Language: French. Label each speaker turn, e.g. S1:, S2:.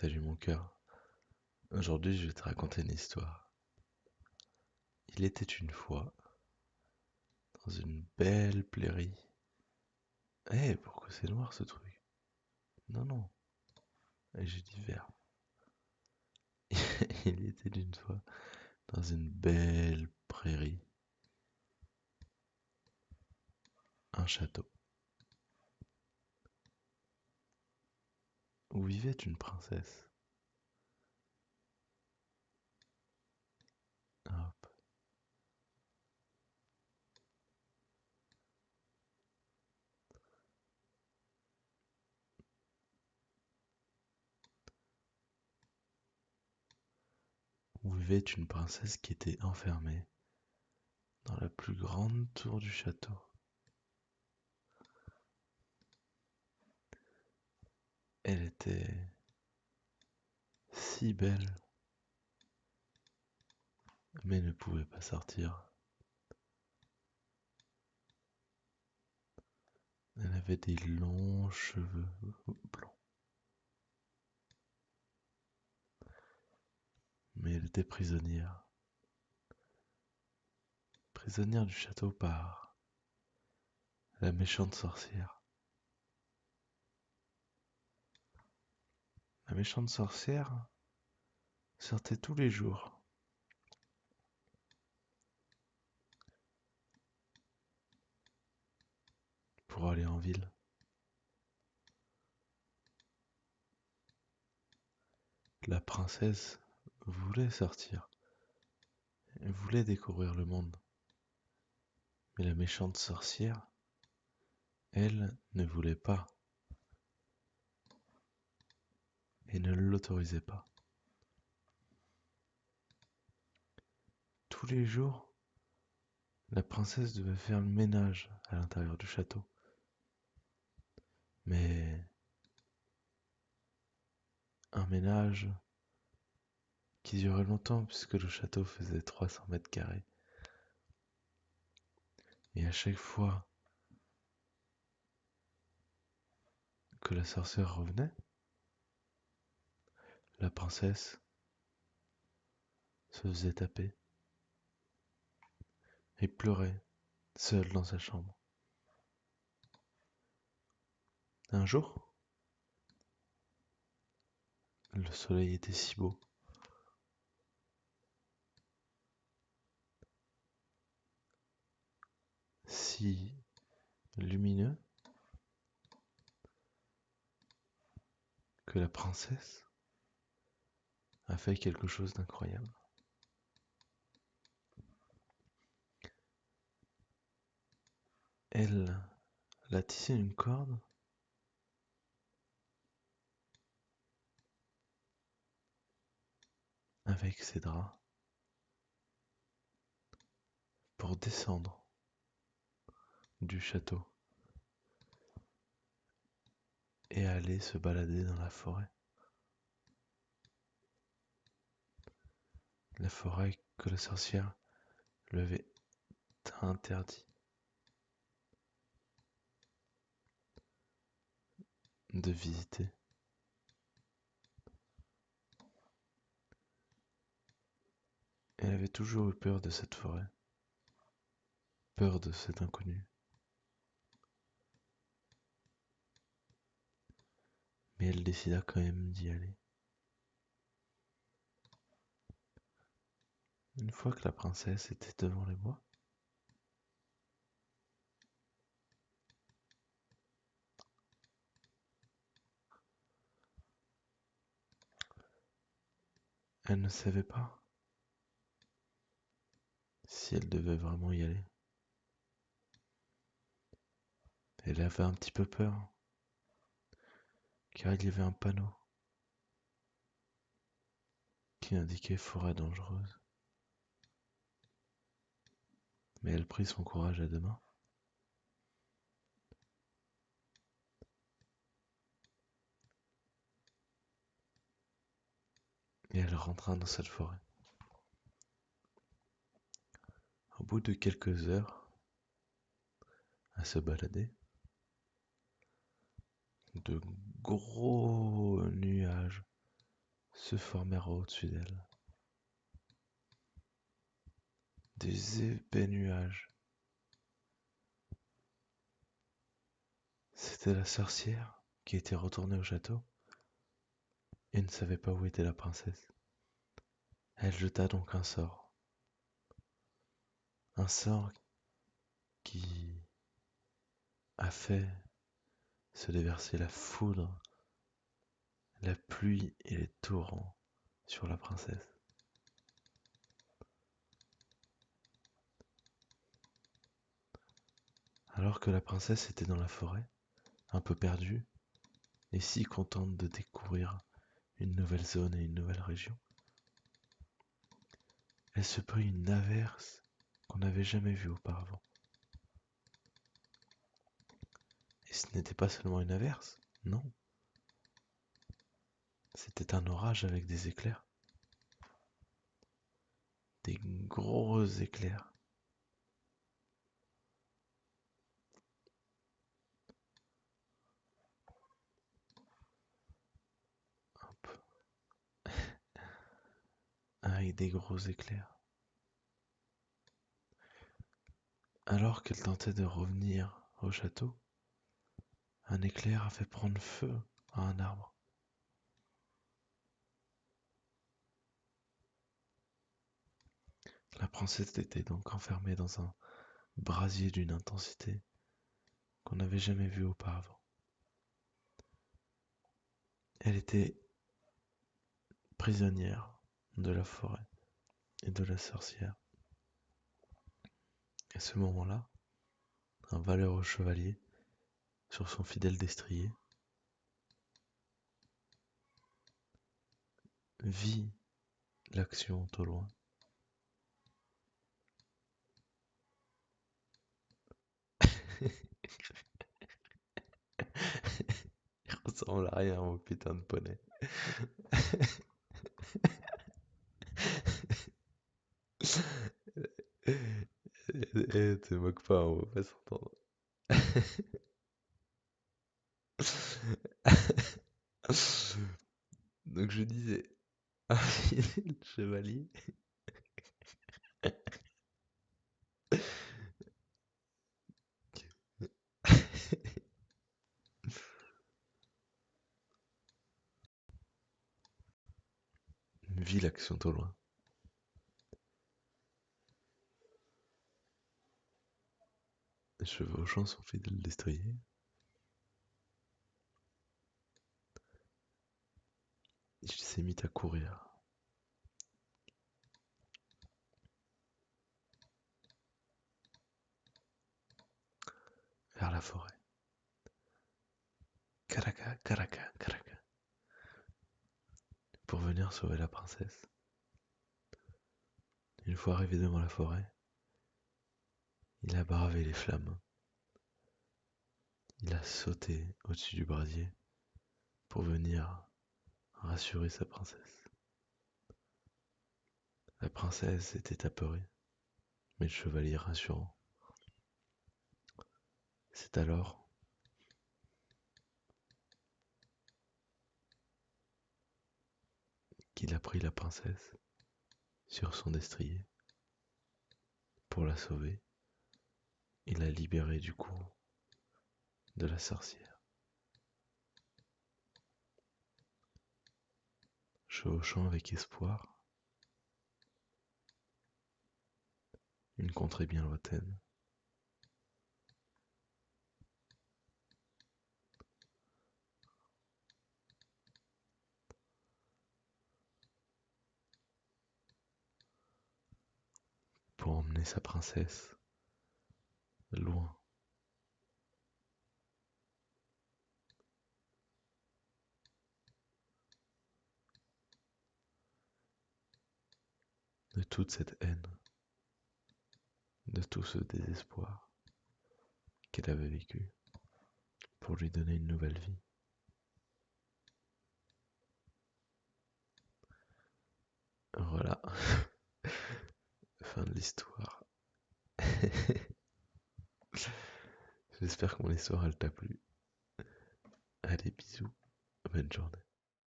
S1: Salut mon cœur. Aujourd'hui, je vais te raconter une histoire. Il était une fois, dans une belle prairie. Pourquoi c'est noir ce truc? Non, non. J'ai dit vert. Il était une fois, dans une belle prairie, un château, où vivait une princesse. Hop. Où vivait une princesse qui était enfermée dans la plus grande tour du château. Elle était si belle, mais ne pouvait pas sortir. Elle avait des longs cheveux blancs, mais elle était prisonnière. Prisonnière du château par la méchante sorcière. La méchante sorcière sortait tous les jours pour aller en ville. La princesse voulait sortir, elle voulait découvrir le monde. Mais la méchante sorcière, elle, ne voulait pas et ne l'autorisait pas. Tous les jours, la princesse devait faire le ménage à l'intérieur du château. Mais un ménage qui durait longtemps puisque le château faisait 300 mètres carrés. Et à chaque fois que la sorcière revenait, la princesse se faisait taper et pleurait, seule dans sa chambre. Un jour, le soleil était si beau, si lumineux, que la princesse a fait quelque chose d'incroyable. Elle a tissé une corde avec ses draps pour descendre du château et aller se balader dans la forêt. La forêt que la sorcière lui avait interdit de visiter. Elle avait toujours eu peur de cette forêt, peur de cet inconnu. Mais elle décida quand même d'y aller. Une fois que la princesse était devant les bois, elle ne savait pas si elle devait vraiment y aller. Elle avait un petit peu peur, car il y avait un panneau qui indiquait forêt dangereuse. Mais elle prit son courage à deux mains et elle rentra dans cette forêt. Au bout de quelques heures à se balader, de gros nuages se formèrent au-dessus d'elle. Des épais nuages. C'était la sorcière qui était retournée au château et ne savait pas où était la princesse. Elle jeta donc un sort qui a fait se déverser la foudre, la pluie et les torrents sur la princesse. Alors que la princesse était dans la forêt, un peu perdue, et si contente de découvrir une nouvelle zone et une nouvelle région, elle se prit une averse qu'on n'avait jamais vue auparavant. Et ce n'était pas seulement une averse, non, c'était un orage avec des éclairs, des gros éclairs. Hop, avec des gros éclairs. Alors qu'elle tentait de revenir au château, un éclair a fait prendre feu à un arbre. La princesse était donc enfermée dans un brasier d'une intensité qu'on n'avait jamais vue auparavant. Elle était prisonnière de la forêt et de la sorcière. À ce moment-là, un valeureux chevalier, sur son fidèle destrier, vit l'action au loin. Il ressemble à rien au putain de poney. Te moque pas, on va pas s'entendre. Donc je disais, un fidèle chevalier vit l'action au loin. Chevauchant son fidèle destrier, il s'est mis à courir vers la forêt. Caraca, caraca, caraca, pour venir sauver la princesse. Une fois arrivé devant la forêt, il a bravé les flammes. Il a sauté au-dessus du brasier pour venir rassurer sa princesse. La princesse était apeurée, mais le chevalier rassurant. C'est alors qu'il a pris la princesse sur son destrier pour la sauver et la libérer du coup de la sorcière. Chevauchant avec espoir une contrée bien lointaine, pour emmener sa princesse loin de toute cette haine, de tout ce désespoir qu'elle avait vécu, pour lui donner une nouvelle vie. Voilà, fin de l'histoire. J'espère que mon histoire elle t'a plu. Allez, bisous, bonne journée.